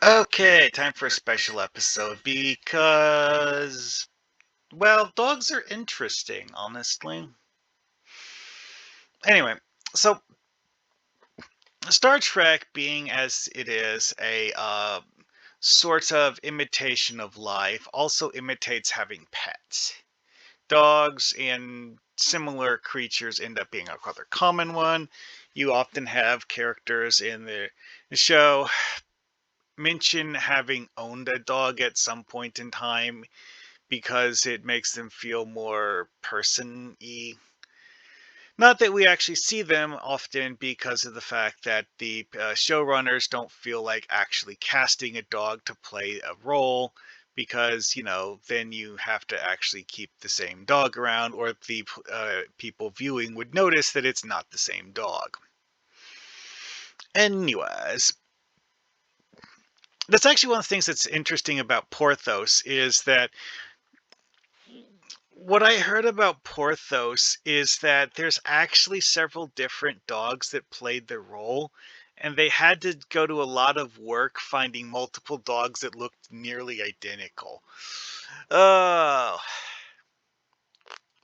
Okay, time for a special episode because, well, dogs are interesting, honestly. Anyway, so Star Trek, being as it is a sort of imitation of life, also imitates having pets. Dogs and similar creatures end up being a rather common one. You often have characters in the show mention having owned a dog at some point in time because it makes them feel more person-y. Not that we actually see them often because of the fact that the showrunners don't feel like actually casting a dog to play a role because, then you have to actually keep the same dog around or the people viewing would notice that it's not the same dog. Anyways, that's actually one of the things that's interesting about Porthos is that what I heard about Porthos is that there's actually several different dogs that played the role, and they had to go to a lot of work finding multiple dogs that looked nearly identical. Oh,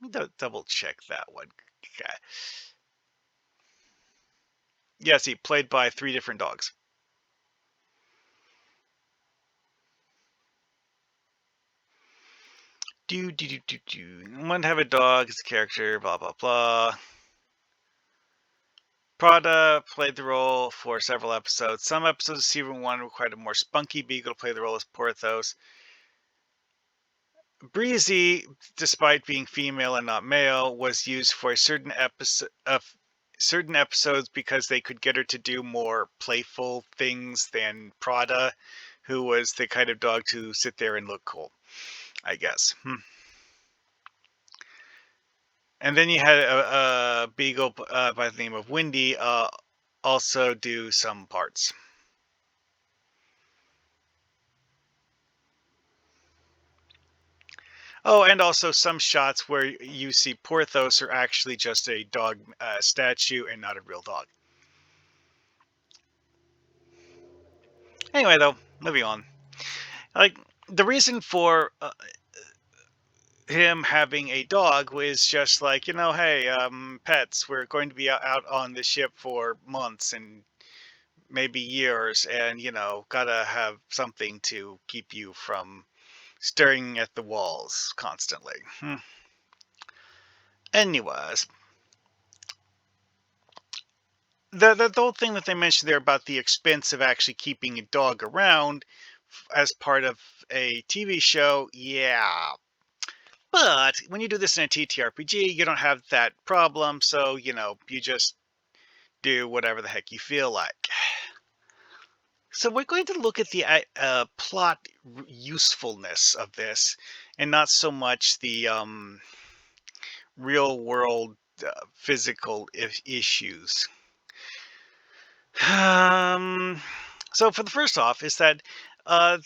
let me double check that one. Okay. Yes, he played by three different dogs. Do. One have a dog as a character, blah blah blah. Prada played the role for several episodes. Some episodes of season one required a more spunky beagle to play the role as Porthos. Breezy, despite being female and not male, was used for certain episodes because they could get her to do more playful things than Prada, who was the kind of dog to sit there and look cool, I guess. And then you had a beagle by the name of Windy also do some parts. Oh, and also some shots where you see Porthos are actually just a dog statue and not a real dog. Anyway, though, moving on. Like the reason for him having a dog was just like, hey, pets, we're going to be out on the ship for months and maybe years, and gotta have something to keep you from staring at the walls constantly. Anyways, the whole thing that they mentioned there about the expense of actually keeping a dog around as part of a TV show, yeah. But when you do this in a TTRPG, you don't have that problem, so you just do whatever the heck you feel like. So we're going to look at the plot usefulness of this, and not so much the real world physical issues. Um, so for the first off is that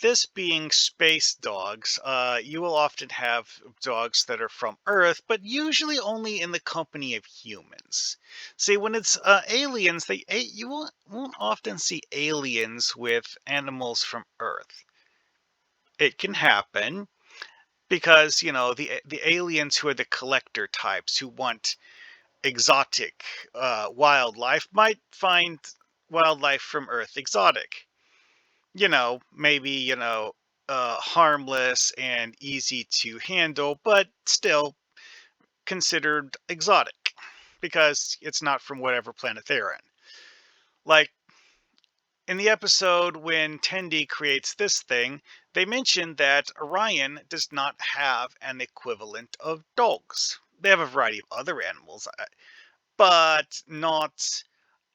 this being space dogs, you will often have dogs that are from Earth, but usually only in the company of humans. See, when it's aliens, you won't often see aliens with animals from Earth. It can happen because the aliens who are the collector types who want exotic wildlife might find wildlife from Earth exotic. Maybe, harmless and easy to handle, but still considered exotic because it's not from whatever planet they're in. Like in the episode when Tendi creates this thing, they mention that Orion does not have an equivalent of dogs. They have a variety of other animals, but not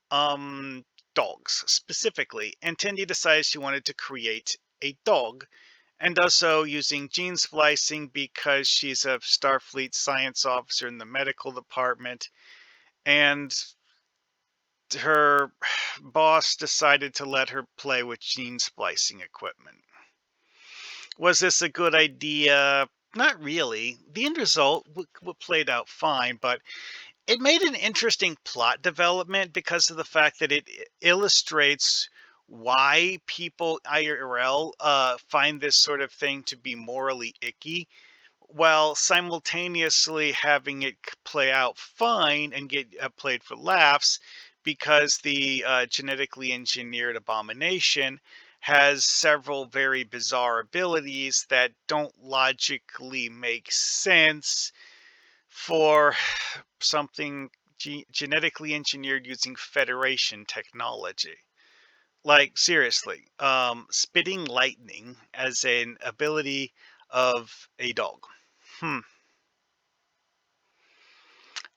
um dogs specifically. And Tendi decides she wanted to create a dog and does so using gene splicing because she's a Starfleet science officer in the medical department, and her boss decided to let her play with gene splicing equipment. Was this a good idea? Not really. The end result played out fine, but it made an interesting plot development because of the fact that it illustrates why people IRL find this sort of thing to be morally icky, while simultaneously having it play out fine and get played for laughs, because the genetically engineered abomination has several very bizarre abilities that don't logically make sense for something genetically engineered using Federation technology. Like, seriously, spitting lightning as an ability of a dog. Hmm.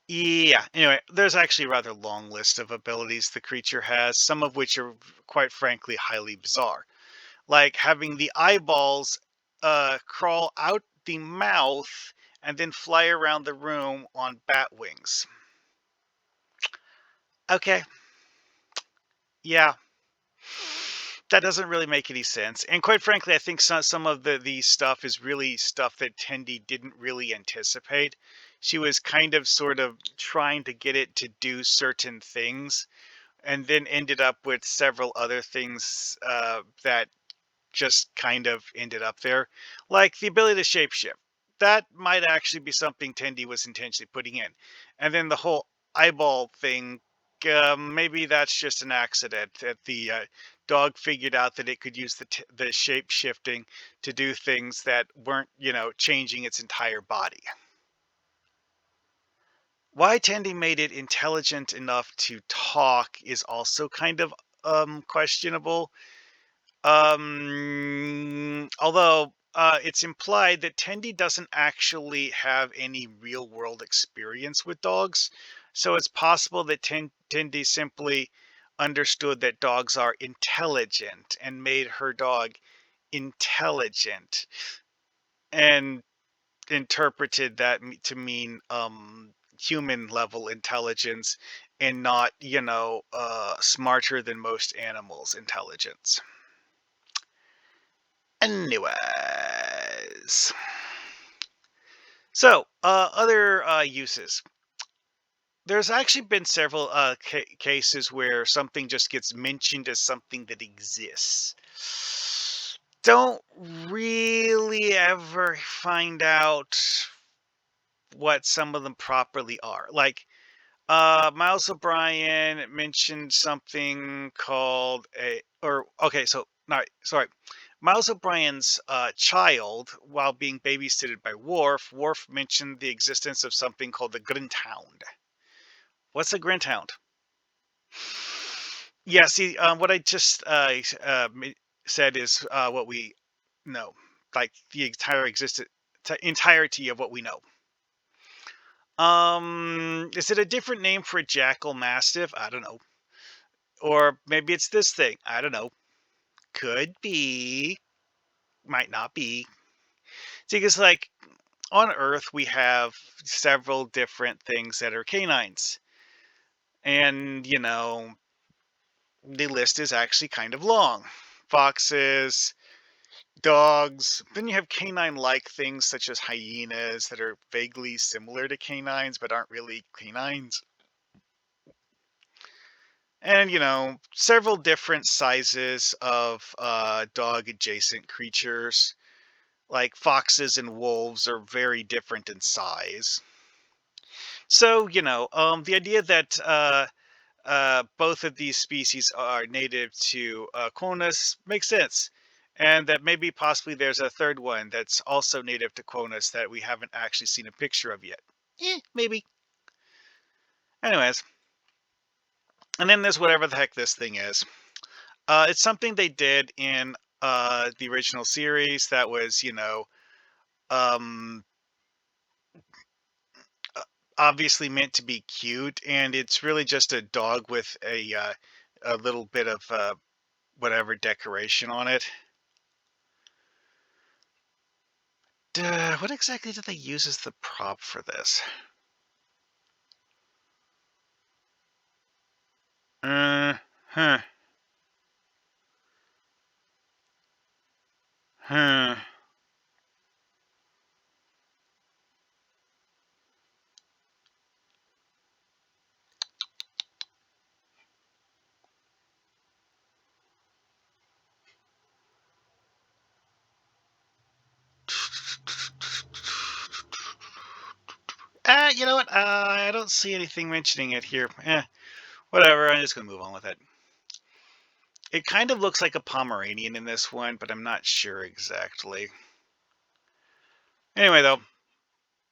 Yeah, anyway, there's actually a rather long list of abilities the creature has, some of which are quite frankly highly bizarre. Like having the eyeballs crawl out the mouth and then fly around the room on bat wings. Okay, yeah, that doesn't really make any sense. And quite frankly, I think some of the stuff is really stuff that Tendi didn't really anticipate. She was kind of sort of trying to get it to do certain things, and then ended up with several other things that just kind of ended up there, like the ability to shapeshift. That might actually be something Tendi was intentionally putting in, and then the whole eyeball thing. Maybe that's just an accident. That the dog figured out that it could use the shape shifting to do things that weren't, changing its entire body. Why Tendi made it intelligent enough to talk is also kind of questionable. Although it's implied that Tendi doesn't actually have any real world experience with dogs, so it's possible that Tendi simply understood that dogs are intelligent and made her dog intelligent, and interpreted that to mean human level intelligence, and not, smarter than most animals intelligence. Anyways, so other uses. There's actually been several cases where something just gets mentioned as something that exists. Don't really ever find out what some of them properly are. Like, Miles O'Brien mentioned something called so, no, sorry. Miles O'Brien's child, while being babysitted by Worf mentioned the existence of something called the Grinthound. What's a Grinthound? Yeah, see, what I just said is what we know, like the entirety of what we know. Is it a different name for a jackal mastiff? I don't know. Or maybe it's this thing. I don't know. Could be. Might not be. See, because like on Earth, we have several different things that are canines. And, the list is actually kind of long. Foxes, dogs. Then you have canine-like things such as hyenas that are vaguely similar to canines but aren't really canines. And, several different sizes of dog adjacent creatures. Like foxes and wolves are very different in size. So, the idea that both of these species are native to Qonus makes sense. And that maybe possibly there's a third one that's also native to Qonus that we haven't actually seen a picture of yet. Maybe. Anyways, and then there's whatever the heck this thing is. It's something they did in the original series that was, um, uh, obviously meant to be cute, and it's really just a dog with a little bit of whatever decoration on it. What exactly did they use as the prop for this? Uh, huh, huh. You know what? I don't see anything mentioning it here. Whatever. I'm just gonna move on with it. It kind of looks like a Pomeranian in this one, but I'm not sure exactly. Anyway, though,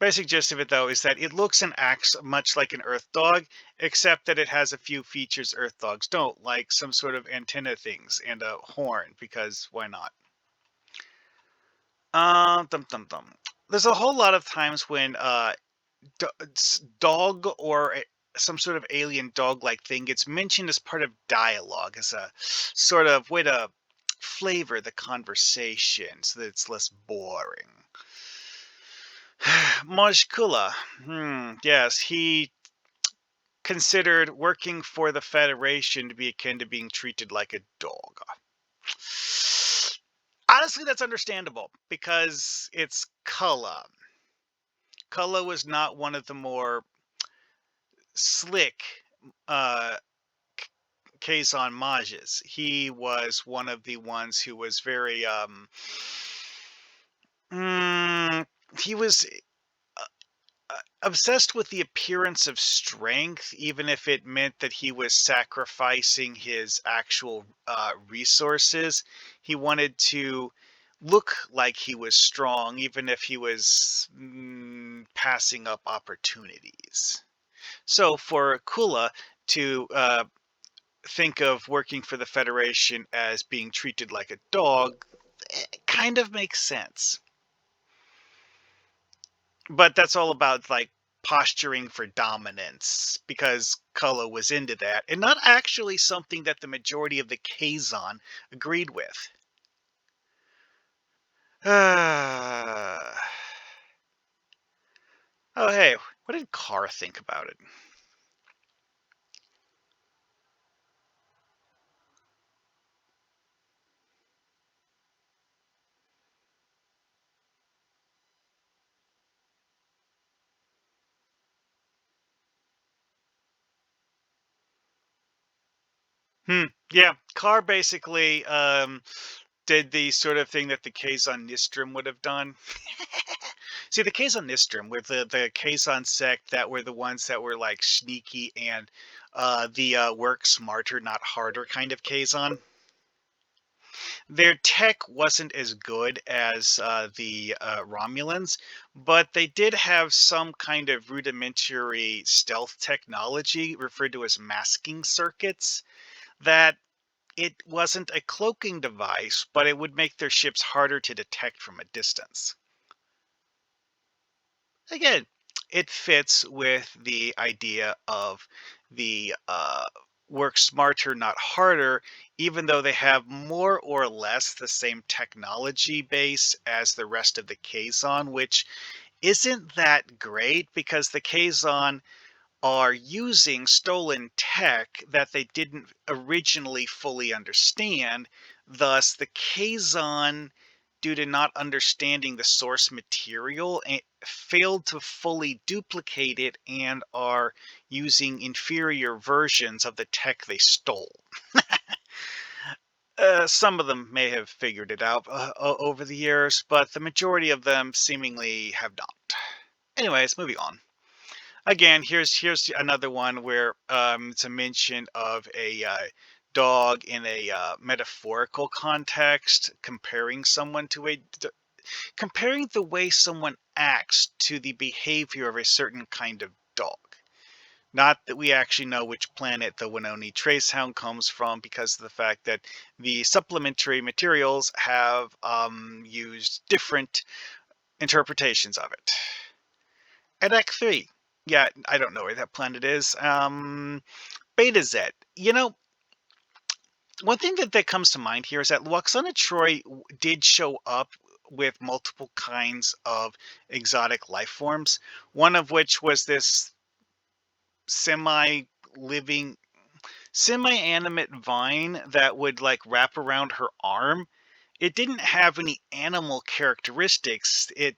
basic gist of it though is that it looks and acts much like an Earth dog, except that it has a few features Earth dogs don't, like some sort of antenna things and a horn, because why not? Dum dum dum. There's a whole lot of times when dog or some sort of alien dog-like thing gets mentioned as part of dialogue, as a sort of way to flavor the conversation so that it's less boring. Mojkula. Yes, he considered working for the Federation to be akin to being treated like a dog. Honestly, that's understandable because it's Kulla. Kulla was not one of the more slick uh, Kazon Mages. He was one of the ones who was very mm, he was obsessed with the appearance of strength, even if it meant that he was sacrificing his actual resources. He wanted to look like he was strong, even if he was passing up opportunities. So for Kula to think of working for the Federation as being treated like a dog, it kind of makes sense. But that's all about like posturing for dominance because Cullo was into that, and not actually something that the majority of the Kazon agreed with. Oh, hey, what did Carr think about it? Yeah, Carr basically did the sort of thing that the Kazon Nistrim would have done. See, the Kazon Nistrim with the Kazon sect that were the ones that were like sneaky and the work smarter, not harder kind of Kazon. Their tech wasn't as good as the Romulans, but they did have some kind of rudimentary stealth technology referred to as masking circuits that it wasn't a cloaking device, but it would make their ships harder to detect from a distance. Again, it fits with the idea of the work smarter, not harder, even though they have more or less the same technology base as the rest of the Kazon, which isn't that great because the Kazon are using stolen tech that they didn't originally fully understand. Thus, the Kazon, due to not understanding the source material, failed to fully duplicate it and are using inferior versions of the tech they stole. Some of them may have figured it out over the years, but the majority of them seemingly have not. Anyways, moving on. Again, here's another one where it's a mention of a dog in a metaphorical context, comparing someone to comparing the way someone acts to the behavior of a certain kind of dog. Not that we actually know which planet the Wenoni Tracehound comes from, because of the fact that the supplementary materials have used different interpretations of it. Edek 3. Yeah, I don't know where that planet is. Beta Z. You know, one thing that comes to mind here is that Luoxana Troy did show up with multiple kinds of exotic life forms, one of which was this semi-living, semi-animate vine that would like wrap around her arm. It didn't have any animal characteristics. The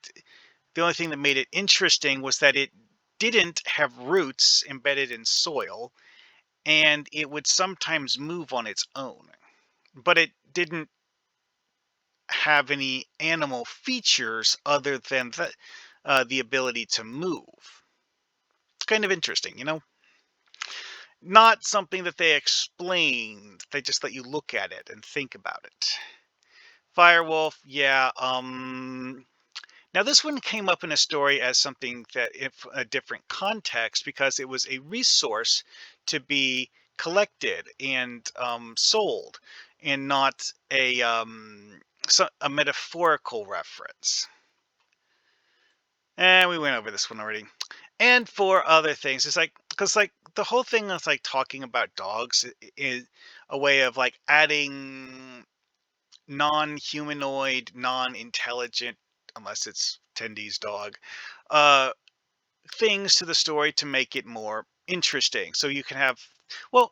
only thing that made it interesting was that it didn't have roots embedded in soil, and it would sometimes move on its own. But it didn't have any animal features other than the ability to move. kind of interesting, you know? Not something that they explain. They just let you look at it and think about it. Firewolf, yeah. Now this one came up in a story as something that, if a different context, because it was a resource to be collected and sold, and not a metaphorical reference. And we went over this one already. And for other things, it's like, because like the whole thing is like talking about dogs is a way of like adding non-humanoid, non-intelligent, unless it's Tendy's dog, uh, things to the story to make it more interesting. So you can have, well,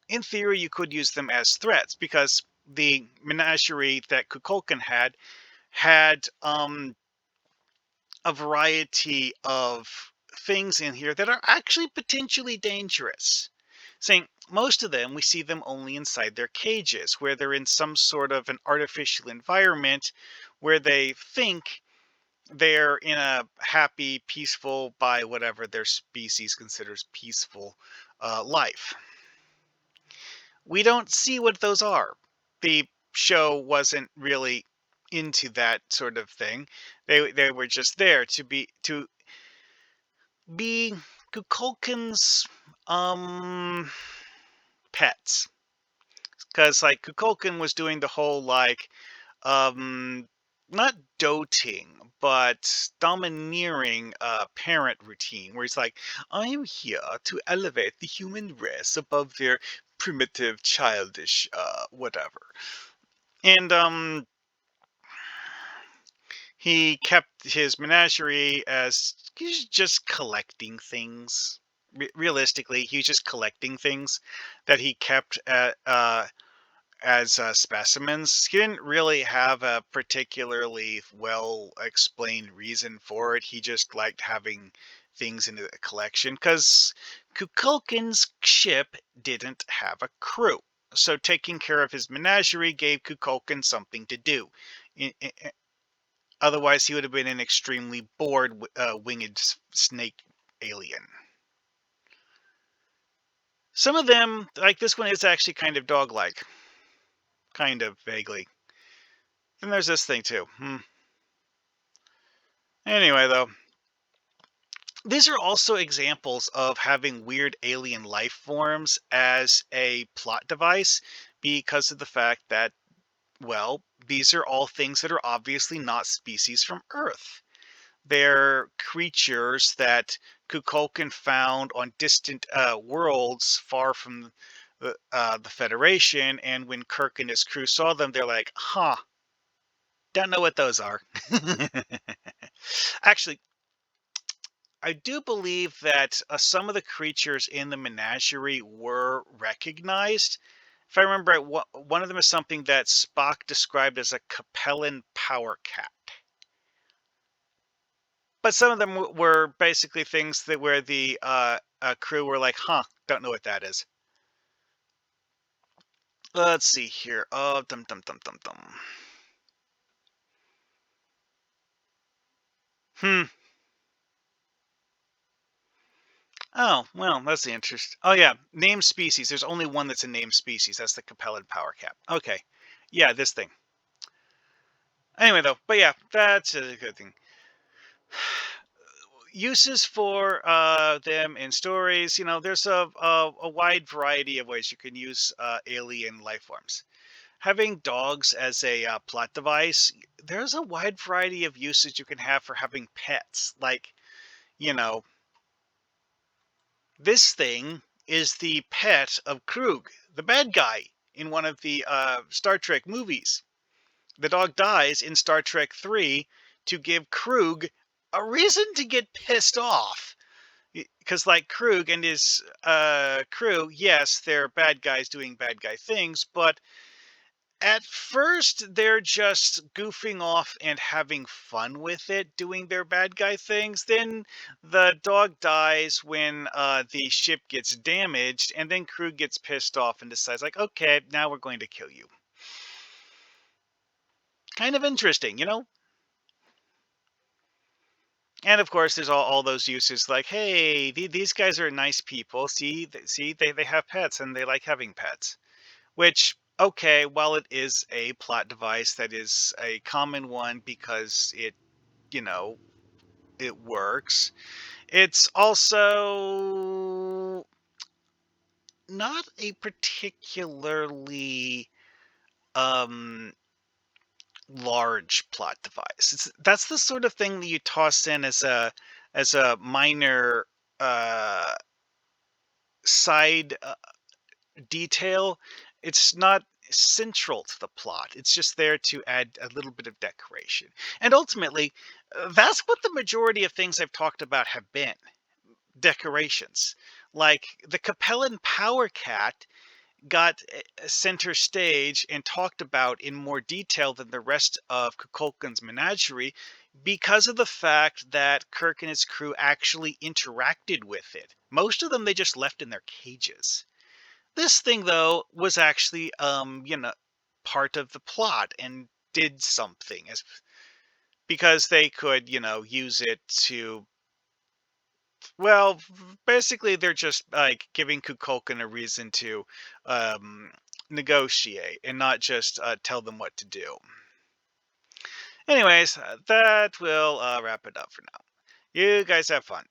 in theory, you could use them as threats, because the menagerie that Kukulkan had a variety of things in here that are actually potentially dangerous. Saying most of them, we see them only inside their cages, where they're in some sort of an artificial environment where they think they're in a happy, peaceful, by whatever their species considers peaceful, life. We don't see what those are. The show wasn't really into that sort of thing. They were just there to be Kukulkan's pets, because like Kukulkan was doing the whole like um not doting but domineering parent routine, where he's like, I am here to elevate the human race above their primitive childish whatever. And he kept his menagerie as he's just collecting things. Realistically, he was just collecting things that he kept as specimens. He didn't really have a particularly well explained reason for it. He just liked having things in the collection, because Kukulkan's ship didn't have a crew. So taking care of his menagerie gave Kukulkan something to do. Otherwise, he would have been an extremely bored winged snake alien. Some of them, like this one, is actually kind of dog-like. Kind of, vaguely. Then there's this thing, too. Anyway, though, these are also examples of having weird alien life forms as a plot device, because of the fact that, well, these are all things that are obviously not species from Earth. They're creatures that Kukulkan found on distant worlds far from the Federation, and when Kirk and his crew saw them, they're like, huh, don't know what those are. Actually, I do believe that some of the creatures in the menagerie were recognized. If I remember right, one of them is something that Spock described as a Capellan power cat. But some of them were basically things that where the crew were like, "Huh, don't know what that is." Let's see here. Oh, dum dum dum dum dum. Hmm. Oh, well, that's the interest. Oh yeah, named species. There's only one that's a named species. That's the Capellan power cat. Okay. Yeah, this thing. Anyway, though, but yeah, that's a good thing. Uses for them in stories. There's a wide variety of ways you can use alien life forms. Having dogs as a plot device, there's a wide variety of uses you can have for having pets. Like, you know, this thing is the pet of Krug, the bad guy in one of the Star Trek movies. The dog dies in Star Trek 3 to give Krug a reason to get pissed off. Because, like, Krug and his crew, yes, they're bad guys doing bad guy things, but at first they're just goofing off and having fun with it, doing their bad guy things. Then the dog dies when the ship gets damaged, and then Krug gets pissed off and decides, like, okay, now we're going to kill you. Kind of interesting, you know? And of course, there's all those uses like, hey, these guys are nice people. See, they have pets and they like having pets. Which, okay, while it is a plot device that is a common one because you know, it works, it's also not a particularly um large plot device. That's the sort of thing that you toss in as a minor uh side detail. It's not central to the plot. It's just there to add a little bit of decoration. And ultimately, that's what the majority of things I've talked about have been decorations. Like the Capellan Power Cat got center stage and talked about in more detail than the rest of Kukulkan's menagerie because of the fact that Kirk and his crew actually interacted with it. Most of them they just left in their cages. This thing, though, was actually, part of the plot and did something as because they could, use it to. Well, basically, they're just like giving Kukulkan a reason to um, negotiate and not just tell them what to do. Anyways, that will wrap it up for now. You guys have fun.